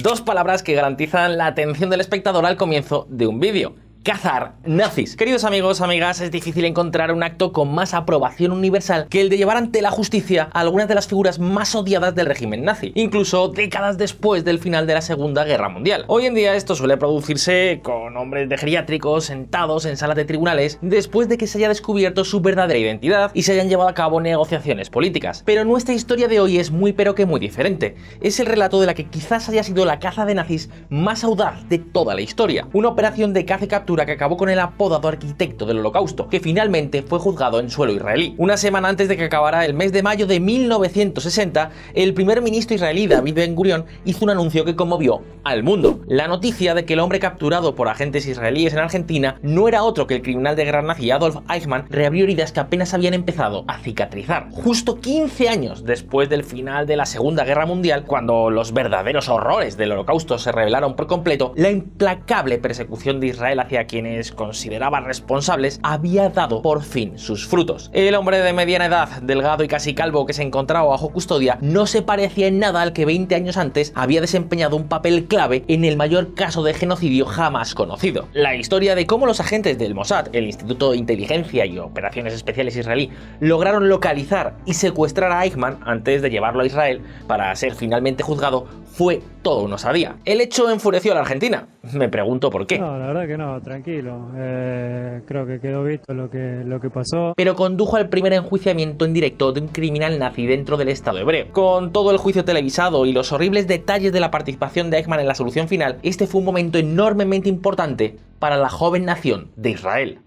Dos palabras que garantizan la atención del espectador al comienzo de un vídeo. Cazar nazis. Queridos amigos, amigas, es difícil encontrar un acto con más aprobación universal que el de llevar ante la justicia a algunas de las figuras más odiadas del régimen nazi, incluso décadas después del final de la Segunda Guerra Mundial. Hoy en día esto suele producirse con hombres de geriátricos sentados en salas de tribunales después de que se haya descubierto su verdadera identidad y se hayan llevado a cabo negociaciones políticas. Pero nuestra historia de hoy es muy pero que muy diferente. Es el relato de la que quizás haya sido la caza de nazis más audaz de toda la historia. Una operación de caza y captura que acabó con el apodado arquitecto del Holocausto, que finalmente fue juzgado en suelo israelí. Una semana antes de que acabara el mes de mayo de 1960, el primer ministro israelí David Ben-Gurión hizo un anuncio que conmovió al mundo. La noticia de que el hombre capturado por agentes israelíes en Argentina no era otro que el criminal de guerra nazi Adolf Eichmann reabrió heridas que apenas habían empezado a cicatrizar. Justo 15 años después del final de la Segunda Guerra Mundial, cuando los verdaderos horrores del Holocausto se revelaron por completo, la implacable persecución de Israel hacia quienes consideraba responsables había dado por fin sus frutos. El hombre de mediana edad, delgado y casi calvo que se encontraba bajo custodia no se parecía en nada al que 20 años antes había desempeñado un papel clave en el mayor caso de genocidio jamás conocido. La historia de cómo los agentes del Mossad, el Instituto de Inteligencia y Operaciones Especiales israelí, lograron localizar y secuestrar a Eichmann antes de llevarlo a Israel para ser finalmente juzgado fue todo una osadía. El hecho enfureció a la Argentina. Me pregunto por qué. No, la verdad que no, tranquilo. Creo que quedó visto lo que pasó. Pero condujo al primer enjuiciamiento en directo de un criminal nazi dentro del Estado hebreo. Con todo el juicio televisado y los horribles detalles de la participación de Eichmann en la solución final, este fue un momento enormemente importante para la joven nación de Israel.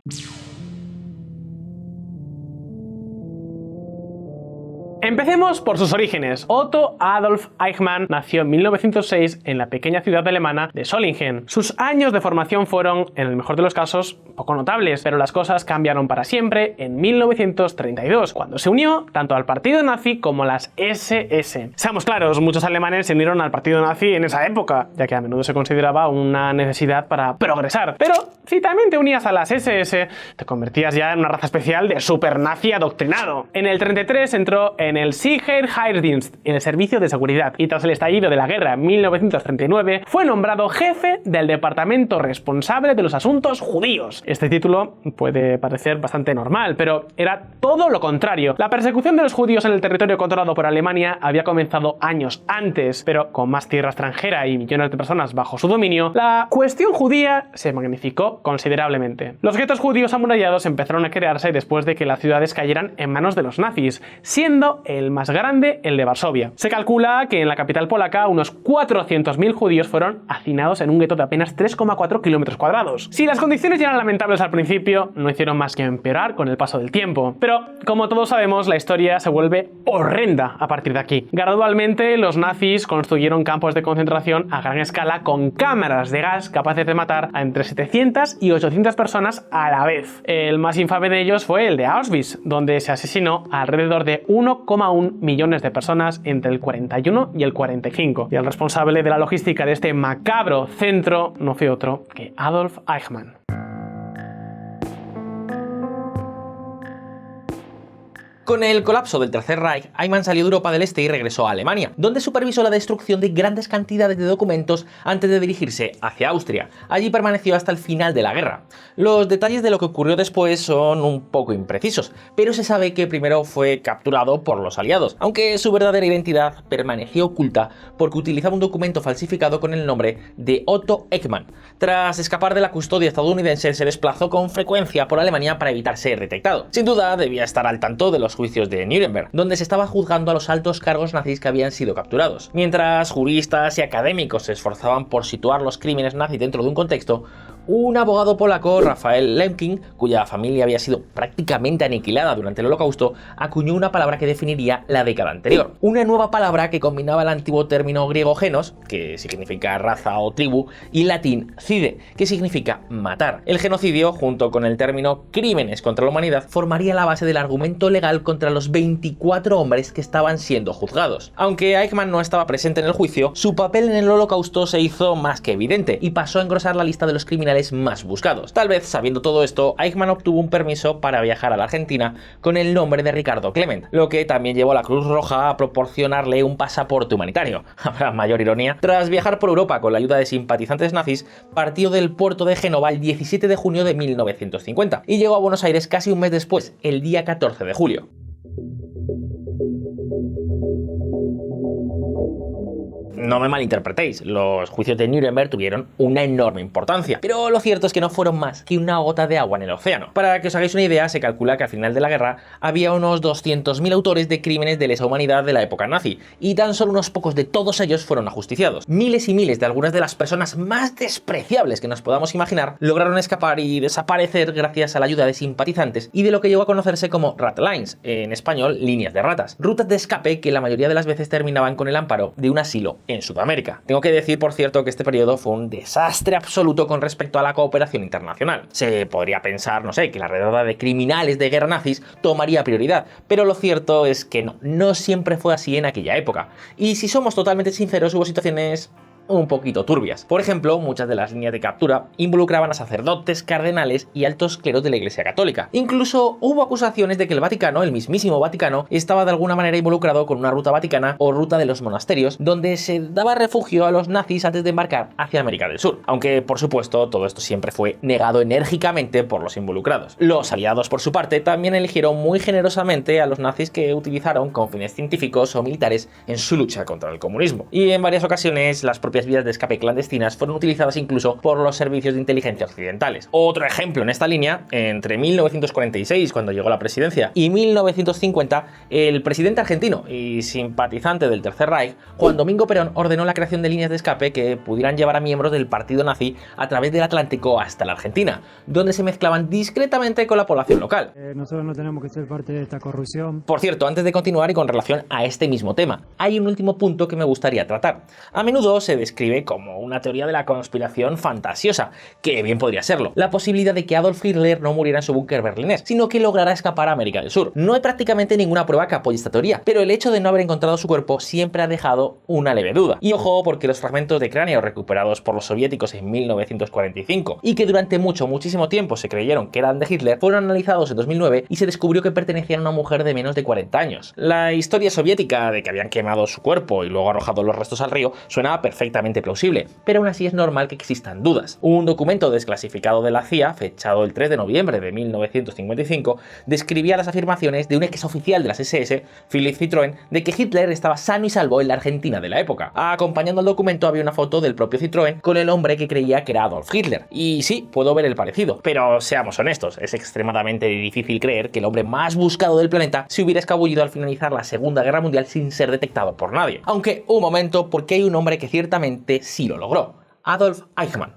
Empecemos por sus orígenes. Otto Adolf Eichmann nació en 1906 en la pequeña ciudad alemana de Solingen. Sus años de formación fueron, en el mejor de los casos, poco notables, pero las cosas cambiaron para siempre en 1932, cuando se unió tanto al partido nazi como a las SS. Seamos claros, muchos alemanes se unieron al partido nazi en esa época, ya que a menudo se consideraba una necesidad para progresar. Pero si también te unías a las SS, te convertías ya en una raza especial de super nazi adoctrinado. En el 33 entró en el Sicherheitsdienst, en el servicio de seguridad, y tras el estallido de la guerra en 1939 fue nombrado jefe del departamento responsable de los asuntos judíos. Este título puede parecer bastante normal, pero era todo lo contrario. La persecución de los judíos en el territorio controlado por Alemania había comenzado años antes, pero con más tierra extranjera y millones de personas bajo su dominio, la cuestión judía se magnificó considerablemente. Los guetos judíos amurallados empezaron a crearse después de que las ciudades cayeran en manos de los nazis, siendo el más grande el de Varsovia. Se calcula que en la capital polaca unos 400.000 judíos fueron hacinados en un gueto de apenas 3,4 kilómetros cuadrados. Si las condiciones ya eran lamentables al principio, no hicieron más que empeorar con el paso del tiempo. Pero, como todos sabemos, la historia se vuelve horrenda a partir de aquí. Gradualmente, los nazis construyeron campos de concentración a gran escala con cámaras de gas capaces de matar a entre 700 y 800 personas a la vez. El más infame de ellos fue el de Auschwitz, donde se asesinó a alrededor de 1,1 millones de personas entre el 41 y el 45. Y el responsable de la logística de este macabro centro no fue otro que Adolf Eichmann. Con el colapso del Tercer Reich, Eichmann salió de Europa del Este y regresó a Alemania, donde supervisó la destrucción de grandes cantidades de documentos antes de dirigirse hacia Austria. Allí permaneció hasta el final de la guerra. Los detalles de lo que ocurrió después son un poco imprecisos, pero se sabe que primero fue capturado por los aliados, aunque su verdadera identidad permaneció oculta porque utilizaba un documento falsificado con el nombre de Otto Eichmann. Tras escapar de la custodia estadounidense, se desplazó con frecuencia por Alemania para evitar ser detectado. Sin duda, debía estar al tanto de los juicios de Nuremberg, donde se estaba juzgando a los altos cargos nazis que habían sido capturados. Mientras juristas y académicos se esforzaban por situar los crímenes nazis dentro de un contexto, un abogado polaco, Raphael Lemkin, cuya familia había sido prácticamente aniquilada durante el Holocausto, acuñó una palabra que definiría la década anterior. Una nueva palabra que combinaba el antiguo término griego genos, que significa raza o tribu, y el latín cide, que significa matar. El genocidio, junto con el término crímenes contra la humanidad, formaría la base del argumento legal contra los 24 hombres que estaban siendo juzgados. Aunque Eichmann no estaba presente en el juicio, su papel en el Holocausto se hizo más que evidente y pasó a engrosar la lista de los criminales criminales más buscados. Tal vez sabiendo todo esto, Eichmann obtuvo un permiso para viajar a la Argentina con el nombre de Ricardo Clement, lo que también llevó a la Cruz Roja a proporcionarle un pasaporte humanitario. Habrá mayor ironía. Tras viajar por Europa con la ayuda de simpatizantes nazis, partió del puerto de Génova el 17 de junio de 1950 y llegó a Buenos Aires casi un mes después, el día 14 de julio. No me malinterpretéis, los juicios de Nuremberg tuvieron una enorme importancia, pero lo cierto es que no fueron más que una gota de agua en el océano. Para que os hagáis una idea, se calcula que al final de la guerra había unos 200.000 autores de crímenes de lesa humanidad de la época nazi, y tan solo unos pocos de todos ellos fueron ajusticiados. Miles y miles de algunas de las personas más despreciables que nos podamos imaginar lograron escapar y desaparecer gracias a la ayuda de simpatizantes y de lo que llegó a conocerse como rat lines, en español líneas de ratas, rutas de escape que la mayoría de las veces terminaban con el amparo de un asilo en Sudamérica. Tengo que decir, por cierto, que este periodo fue un desastre absoluto con respecto a la cooperación internacional. Se podría pensar, no sé, que la redada de criminales de guerra nazis tomaría prioridad, pero lo cierto es que no siempre fue así en aquella época. Y si somos totalmente sinceros, hubo situaciones un poquito turbias. Por ejemplo, muchas de las líneas de captura involucraban a sacerdotes, cardenales y altos cleros de la Iglesia Católica. Incluso hubo acusaciones de que el Vaticano, el mismísimo Vaticano, estaba de alguna manera involucrado con una ruta vaticana o ruta de los monasterios, donde se daba refugio a los nazis antes de embarcar hacia América del Sur. Aunque, por supuesto, todo esto siempre fue negado enérgicamente por los involucrados. Los aliados, por su parte, también eligieron muy generosamente a los nazis que utilizaron con fines científicos o militares en su lucha contra el comunismo. Y en varias ocasiones, las propias vías de escape clandestinas fueron utilizadas incluso por los servicios de inteligencia occidentales. Otro ejemplo en esta línea, entre 1946, cuando llegó a la presidencia, y 1950, el presidente argentino y simpatizante del Tercer Reich, Juan Domingo Perón, ordenó la creación de líneas de escape que pudieran llevar a miembros del partido nazi a través del Atlántico hasta la Argentina, donde se mezclaban discretamente con la población local. Nosotros no tenemos que ser parte de esta corrupción. Por cierto, antes de continuar y con relación a este mismo tema, hay un último punto que me gustaría tratar. A menudo se describe como una teoría de la conspiración fantasiosa, que bien podría serlo. La posibilidad de que Adolf Hitler no muriera en su búnker berlinés, sino que lograra escapar a América del Sur. No hay prácticamente ninguna prueba que apoye esta teoría, pero el hecho de no haber encontrado su cuerpo siempre ha dejado una leve duda. Y ojo, porque los fragmentos de cráneo recuperados por los soviéticos en 1945 y que durante muchísimo tiempo se creyeron que eran de Hitler, fueron analizados en 2009 y se descubrió que pertenecían a una mujer de menos de 40 años. La historia soviética de que habían quemado su cuerpo y luego arrojado los restos al río suena perfectamente plausible, pero aún así es normal que existan dudas. Un documento desclasificado de la CIA, fechado el 3 de noviembre de 1955, describía las afirmaciones de un exoficial de las SS, Philipp Citroën, de que Hitler estaba sano y salvo en la Argentina de la época. Acompañando al documento había una foto del propio Citroën con el hombre que creía que era Adolf Hitler. Y sí, puedo ver el parecido, pero seamos honestos, es extremadamente difícil creer que el hombre más buscado del planeta se hubiera escabullido al finalizar la Segunda Guerra Mundial sin ser detectado por nadie. Aunque, un momento, porque hay un hombre que ciertamente sí lo logró: Adolf Eichmann.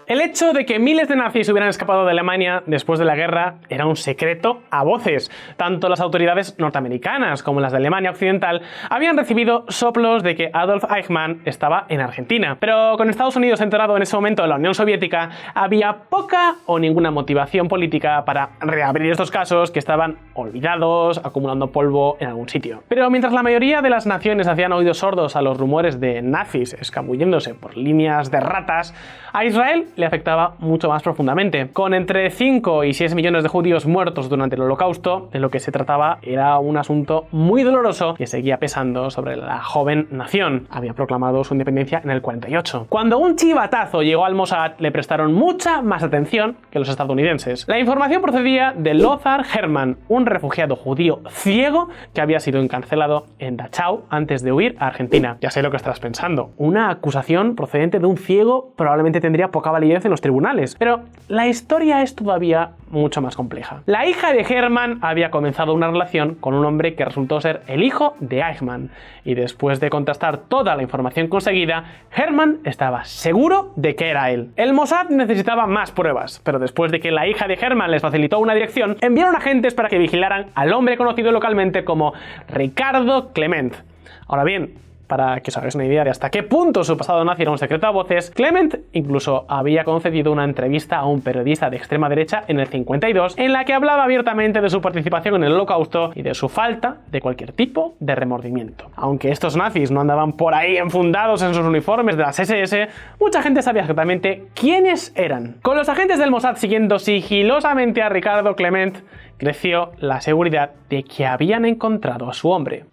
El hecho de que miles de nazis hubieran escapado de Alemania después de la guerra era un secreto a voces. Tanto las autoridades norteamericanas como las de Alemania Occidental habían recibido soplos de que Adolf Eichmann estaba en Argentina. Pero con Estados Unidos enterrado en ese momento de la Unión Soviética, había poca o ninguna motivación política para reabrir estos casos que estaban olvidados, acumulando polvo en algún sitio. Pero mientras la mayoría de las naciones hacían oídos sordos a los rumores de nazis escabulléndose por líneas de ratas, a Israel le afectaba mucho más profundamente. Con entre 5 y 6 millones de judíos muertos durante el Holocausto, de lo que se trataba era un asunto muy doloroso que seguía pesando sobre la joven nación. Había proclamado su independencia en el 48. Cuando un chivatazo llegó al Mossad, le prestaron mucha más atención que los estadounidenses. La información procedía de Lothar Hermann, un refugiado judío ciego que había sido encarcelado en Dachau antes de huir a Argentina. Ya sé lo que estás pensando. Una acusación procedente de un ciego probablemente tendría poca validez en los tribunales, pero la historia es todavía mucho más compleja. La hija de Hermann había comenzado una relación con un hombre que resultó ser el hijo de Eichmann, y después de contrastar toda la información conseguida, Hermann estaba seguro de que era él. El Mossad necesitaba más pruebas, pero después de que la hija de Hermann les facilitó una dirección, enviaron agentes para que vigilaran al hombre conocido localmente como Ricardo Clement. Ahora bien, Para que os hagáis una idea de hasta qué punto su pasado nazi era un secreto a voces, Clement incluso había concedido una entrevista a un periodista de extrema derecha en el 52 en la que hablaba abiertamente de su participación en el Holocausto y de su falta de cualquier tipo de remordimiento. Aunque estos nazis no andaban por ahí enfundados en sus uniformes de las SS, mucha gente sabía exactamente quiénes eran. Con los agentes del Mossad siguiendo sigilosamente a Ricardo Clement, creció la seguridad de que habían encontrado a su hombre.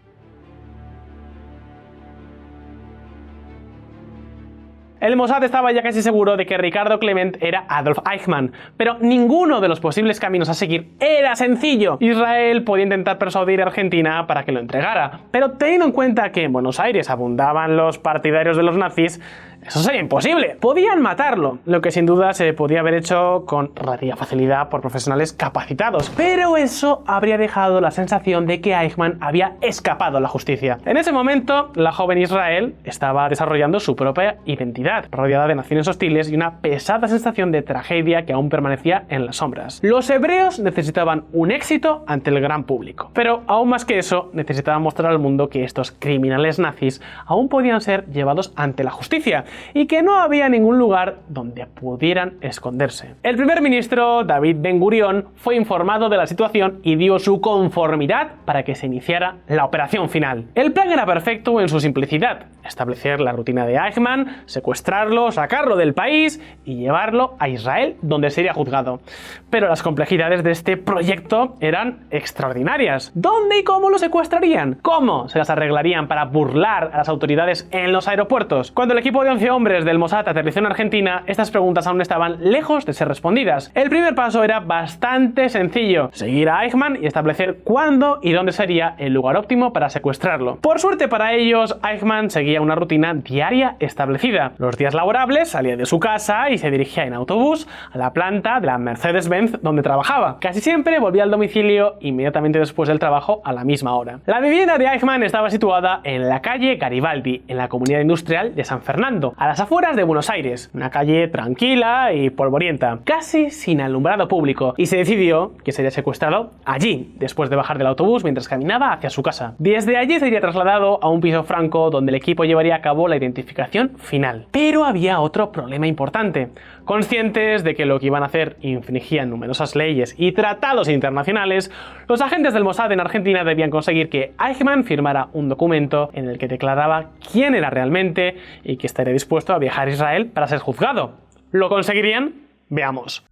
El Mossad estaba ya casi seguro de que Ricardo Clement era Adolf Eichmann, pero ninguno de los posibles caminos a seguir era sencillo. Israel podía intentar persuadir a Argentina para que lo entregara, pero teniendo en cuenta que en Buenos Aires abundaban los partidarios de los nazis, eso sería imposible. Podían matarlo, lo que sin duda se podía haber hecho con relativa facilidad por profesionales capacitados, pero eso habría dejado la sensación de que Eichmann había escapado a la justicia. En ese momento, la joven Israel estaba desarrollando su propia identidad, rodeada de naciones hostiles y una pesada sensación de tragedia que aún permanecía en las sombras. Los hebreos necesitaban un éxito ante el gran público, pero aún más que eso, necesitaban mostrar al mundo que estos criminales nazis aún podían ser llevados ante la justicia y que no había ningún lugar donde pudieran esconderse. El primer ministro, David Ben Gurión, fue informado de la situación y dio su conformidad para que se iniciara la operación final. El plan era perfecto en su simplicidad: establecer la rutina de Eichmann, secuestrarlo, sacarlo del país y llevarlo a Israel, donde sería juzgado. Pero las complejidades de este proyecto eran extraordinarias. ¿Dónde y cómo lo secuestrarían? ¿Cómo se las arreglarían para burlar a las autoridades en los aeropuertos? Cuando el equipo de 11 hombres del Mossad aterrizó en Argentina, estas preguntas aún estaban lejos de ser respondidas. El primer paso era bastante sencillo: seguir a Eichmann y establecer cuándo y dónde sería el lugar óptimo para secuestrarlo. Por suerte para ellos, Eichmann seguía una rutina diaria establecida. Los días laborables salía de su casa y se dirigía en autobús a la planta de la Mercedes-Benz donde trabajaba. Casi siempre volvía al domicilio inmediatamente después del trabajo a la misma hora. La vivienda de Eichmann estaba situada en la calle Garibaldi, en la comunidad industrial de San Fernando, a las afueras de Buenos Aires, una calle tranquila y polvorienta, casi sin alumbrado público, y se decidió que sería secuestrado allí, después de bajar del autobús mientras caminaba hacia su casa. Desde allí sería trasladado a un piso franco donde el equipo llevaría a cabo la identificación final. Pero había otro problema importante. Conscientes de que lo que iban a hacer infringía numerosas leyes y tratados internacionales, los agentes del Mossad en Argentina debían conseguir que Eichmann firmara un documento en el que declaraba quién era realmente y que estaría dispuesto a viajar a Israel para ser juzgado. ¿Lo conseguirían? Veamos.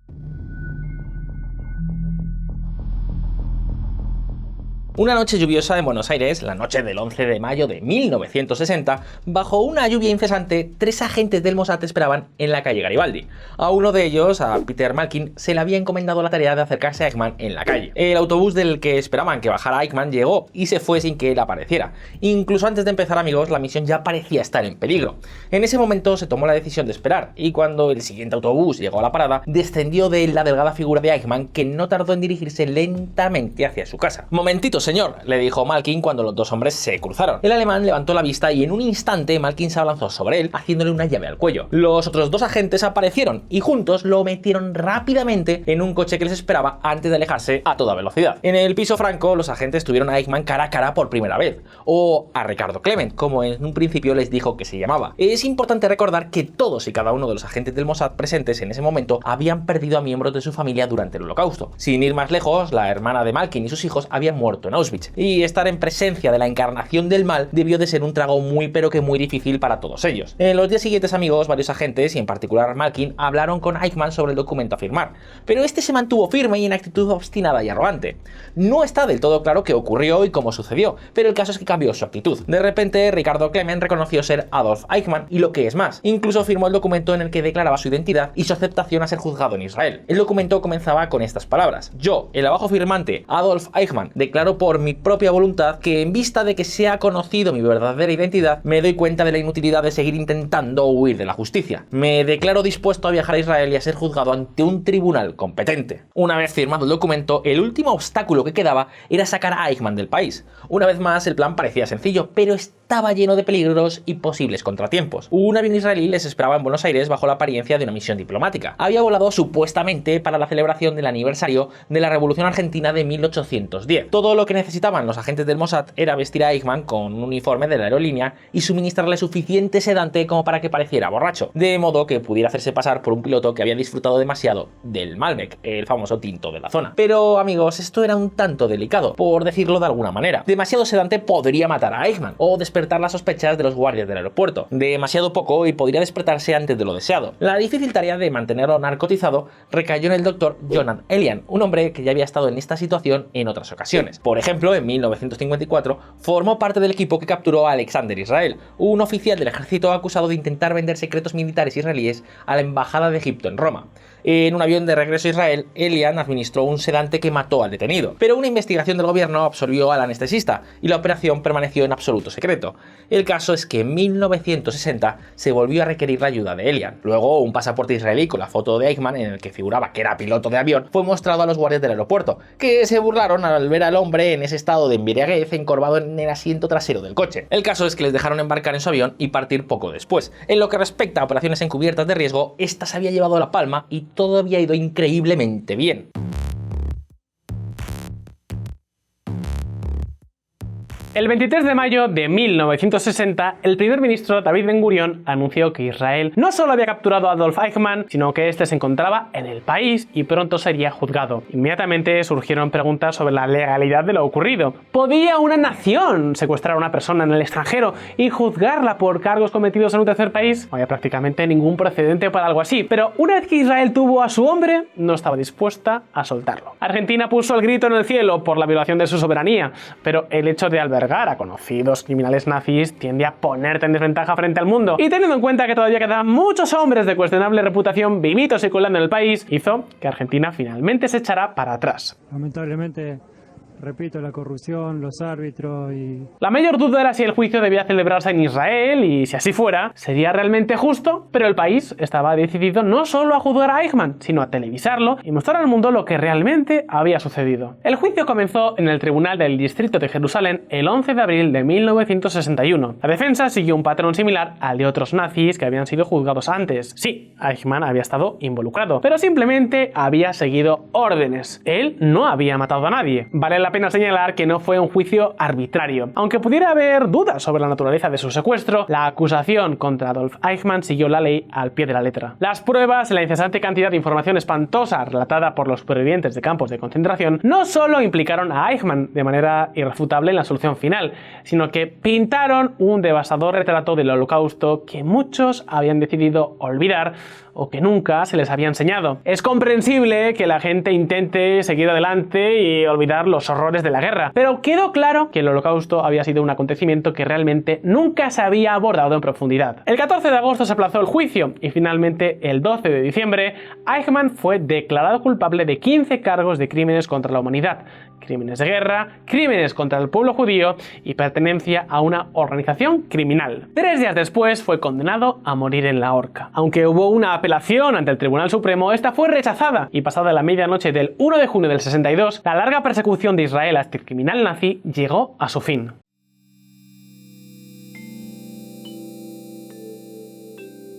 Una noche lluviosa en Buenos Aires, la noche del 11 de mayo de 1960, bajo una lluvia incesante, 3 agentes del Mossad esperaban en la calle Garibaldi. A uno de ellos, a Peter Malkin, se le había encomendado la tarea de acercarse a Eichmann en la calle. El autobús del que esperaban que bajara Eichmann llegó y se fue sin que él apareciera. Incluso antes de empezar, amigos, la misión ya parecía estar en peligro. En ese momento se tomó la decisión de esperar, y cuando el siguiente autobús llegó a la parada, descendió de él la delgada figura de Eichmann, que no tardó en dirigirse lentamente hacia su casa. «Momentito, señor», le dijo Malkin cuando los dos hombres se cruzaron. El alemán levantó la vista y en un instante Malkin se abalanzó sobre él, haciéndole una llave al cuello. Los otros 2 agentes aparecieron y juntos lo metieron rápidamente en un coche que les esperaba antes de alejarse a toda velocidad. En el piso franco, los agentes tuvieron a Eichmann cara a cara por primera vez, o a Ricardo Clement, como en un principio les dijo que se llamaba. Es importante recordar que todos y cada uno de los agentes del Mossad presentes en ese momento habían perdido a miembros de su familia durante el Holocausto. Sin ir más lejos, la hermana de Malkin y sus hijos habían muerto en Auschwitz, y estar en presencia de la encarnación del mal debió de ser un trago muy pero que muy difícil para todos ellos. En los días siguientes, amigos, varios agentes, y en particular Malkin, hablaron con Eichmann sobre el documento a firmar, pero este se mantuvo firme y en actitud obstinada y arrogante. No está del todo claro qué ocurrió y cómo sucedió, pero el caso es que cambió su actitud. De repente, Ricardo Clement reconoció ser Adolf Eichmann y, lo que es más, incluso firmó el documento en el que declaraba su identidad y su aceptación a ser juzgado en Israel. El documento comenzaba con estas palabras: «Yo, el abajo firmante, Adolf Eichmann, declaro por mi propia voluntad que, en vista de que se ha conocido mi verdadera identidad, me doy cuenta de la inutilidad de seguir intentando huir de la justicia. Me declaro dispuesto a viajar a Israel y a ser juzgado ante un tribunal competente». Una vez firmado el documento, el último obstáculo que quedaba era sacar a Eichmann del país. Una vez más, el plan parecía sencillo, pero estaba lleno de peligros y posibles contratiempos. Un avión israelí les esperaba en Buenos Aires bajo la apariencia de una misión diplomática. Había volado supuestamente para la celebración del aniversario de la Revolución Argentina de 1810. Todo lo que necesitaban los agentes del Mossad era vestir a Eichmann con un uniforme de la aerolínea y suministrarle suficiente sedante como para que pareciera borracho, de modo que pudiera hacerse pasar por un piloto que había disfrutado demasiado del Malbec, el famoso tinto de la zona. Pero amigos, esto era un tanto delicado, por decirlo de alguna manera. Demasiado sedante podría matar a Eichmann o despertar las sospechas de los guardias del aeropuerto. Demasiado poco y podría despertarse antes de lo deseado. La difícil tarea de mantenerlo narcotizado recayó en el doctor Jonan Elian, un hombre que ya había estado en esta situación en otras ocasiones. Por ejemplo, en 1954 formó parte del equipo que capturó a Alexander Israel, un oficial del ejército acusado de intentar vender secretos militares israelíes a la embajada de Egipto en Roma. En un avión de regreso a Israel, Elian administró un sedante que mató al detenido, pero una investigación del gobierno absorbió al anestesista y la operación permaneció en absoluto secreto. El caso es que en 1960 se volvió a requerir la ayuda de Elian. Luego, un pasaporte israelí con la foto de Eichmann, en el que figuraba que era piloto de avión, fue mostrado a los guardias del aeropuerto, que se burlaron al ver al hombre en ese estado de embriaguez encorvado en el asiento trasero del coche. El caso es que les dejaron embarcar en su avión y partir poco después. En lo que respecta a operaciones encubiertas de riesgo, esta se había llevado la palma y todo había ido increíblemente bien. El 23 de mayo de 1960, el primer ministro David Ben-Gurión anunció que Israel no solo había capturado a Adolf Eichmann, sino que este se encontraba en el país y pronto sería juzgado. Inmediatamente surgieron preguntas sobre la legalidad de lo ocurrido. ¿Podía una nación secuestrar a una persona en el extranjero y juzgarla por cargos cometidos en un tercer país? No había prácticamente ningún precedente para algo así, pero una vez que Israel tuvo a su hombre, no estaba dispuesta a soltarlo. Argentina puso el grito en el cielo por la violación de su soberanía, pero el hecho de albergar a conocidos criminales nazis tiende a ponerte en desventaja frente al mundo. Y teniendo en cuenta que todavía quedan muchos hombres de cuestionable reputación vivitos y colando en el país, hizo que Argentina finalmente se echara para atrás. Lamentablemente, repito, la corrupción, los árbitros y... La mayor duda era si el juicio debía celebrarse en Israel y si así fuera, sería realmente justo, pero el país estaba decidido no solo a juzgar a Eichmann, sino a televisarlo y mostrar al mundo lo que realmente había sucedido. El juicio comenzó en el Tribunal del Distrito de Jerusalén el 11 de abril de 1961. La defensa siguió un patrón similar al de otros nazis que habían sido juzgados antes. Sí, Eichmann había estado involucrado, pero simplemente había seguido órdenes. Él no había matado a nadie. Vale la pena señalar que no fue un juicio arbitrario. Aunque pudiera haber dudas sobre la naturaleza de su secuestro, la acusación contra Adolf Eichmann siguió la ley al pie de la letra. Las pruebas y la incesante cantidad de información espantosa relatada por los supervivientes de campos de concentración no solo implicaron a Eichmann de manera irrefutable en la solución final, sino que pintaron un devastador retrato del Holocausto que muchos habían decidido olvidar o que nunca se les había enseñado. Es comprensible que la gente intente seguir adelante y olvidar los horrores de la guerra, pero quedó claro que el Holocausto había sido un acontecimiento que realmente nunca se había abordado en profundidad. El 14 de agosto se aplazó el juicio y finalmente el 12 de diciembre Eichmann fue declarado culpable de 15 cargos de crímenes contra la humanidad, crímenes de guerra, crímenes contra el pueblo judío y pertenencia a una organización criminal. 3 días después fue condenado a morir en la horca. Aunque hubo una apelación ante el Tribunal Supremo, esta fue rechazada y pasada la medianoche del 1 de junio del 62, la larga persecución de Israel a este criminal nazi llegó a su fin.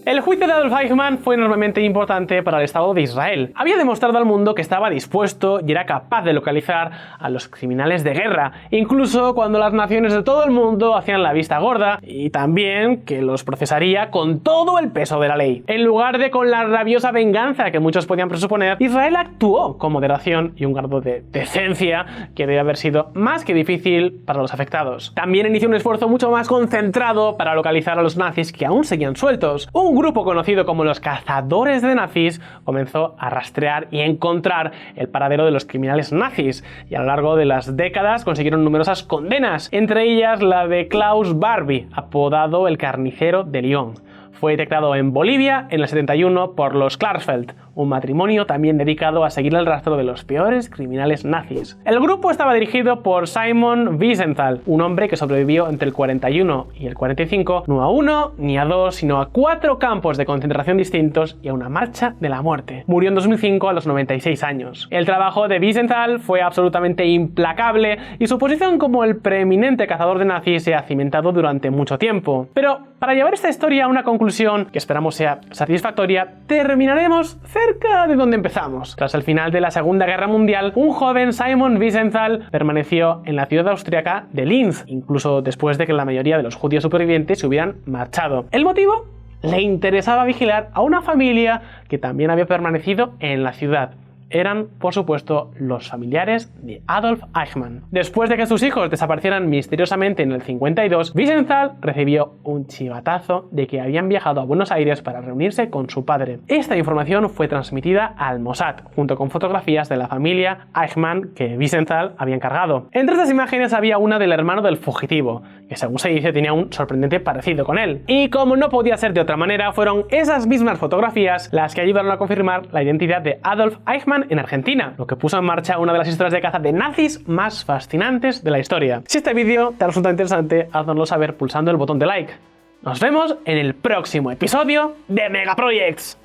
El juicio de Adolf Eichmann fue enormemente importante para el Estado de Israel. Había demostrado al mundo que estaba dispuesto y era capaz de localizar a los criminales de guerra, incluso cuando las naciones de todo el mundo hacían la vista gorda, y también que los procesaría con todo el peso de la ley. En lugar de con la rabiosa venganza que muchos podían presuponer, Israel actuó con moderación y un grado de decencia que debe haber sido más que difícil para los afectados. También inició un esfuerzo mucho más concentrado para localizar a los nazis que aún seguían sueltos. Un grupo conocido como los cazadores de nazis comenzó a rastrear y encontrar el paradero de los criminales nazis, y a lo largo de las décadas consiguieron numerosas condenas, entre ellas la de Klaus Barbie, apodado el carnicero de Lyon. Fue detectado en Bolivia en el 71 por los Klarsfeld, un matrimonio también dedicado a seguir el rastro de los peores criminales nazis. El grupo estaba dirigido por Simon Wiesenthal, un hombre que sobrevivió entre el 41 y el 45, no a uno ni a dos, sino a 4 campos de concentración distintos y a una marcha de la muerte. Murió en 2005 a los 96 años. El trabajo de Wiesenthal fue absolutamente implacable y su posición como el preeminente cazador de nazis se ha cimentado durante mucho tiempo. Pero para llevar esta historia a una conclusión que esperamos sea satisfactoria, terminaremos cerca de donde empezamos. Tras el final de la Segunda Guerra Mundial, un joven Simon Wiesenthal permaneció en la ciudad austríaca de Linz, incluso después de que la mayoría de los judíos supervivientes se hubieran marchado. ¿El motivo? Le interesaba vigilar a una familia que también había permanecido en la ciudad. Eran, por supuesto, los familiares de Adolf Eichmann. Después de que sus hijos desaparecieran misteriosamente en el 52, Wiesenthal recibió un chivatazo de que habían viajado a Buenos Aires para reunirse con su padre. Esta información fue transmitida al Mossad, junto con fotografías de la familia Eichmann que Wiesenthal había encargado. Entre estas imágenes había una del hermano del fugitivo, que según se dice tenía un sorprendente parecido con él. Y como no podía ser de otra manera, fueron esas mismas fotografías las que ayudaron a confirmar la identidad de Adolf Eichmann en Argentina, lo que puso en marcha una de las historias de caza de nazis más fascinantes de la historia. Si este vídeo te ha resultado interesante, háznoslo saber pulsando el botón de like. Nos vemos en el próximo episodio de Megaprojects.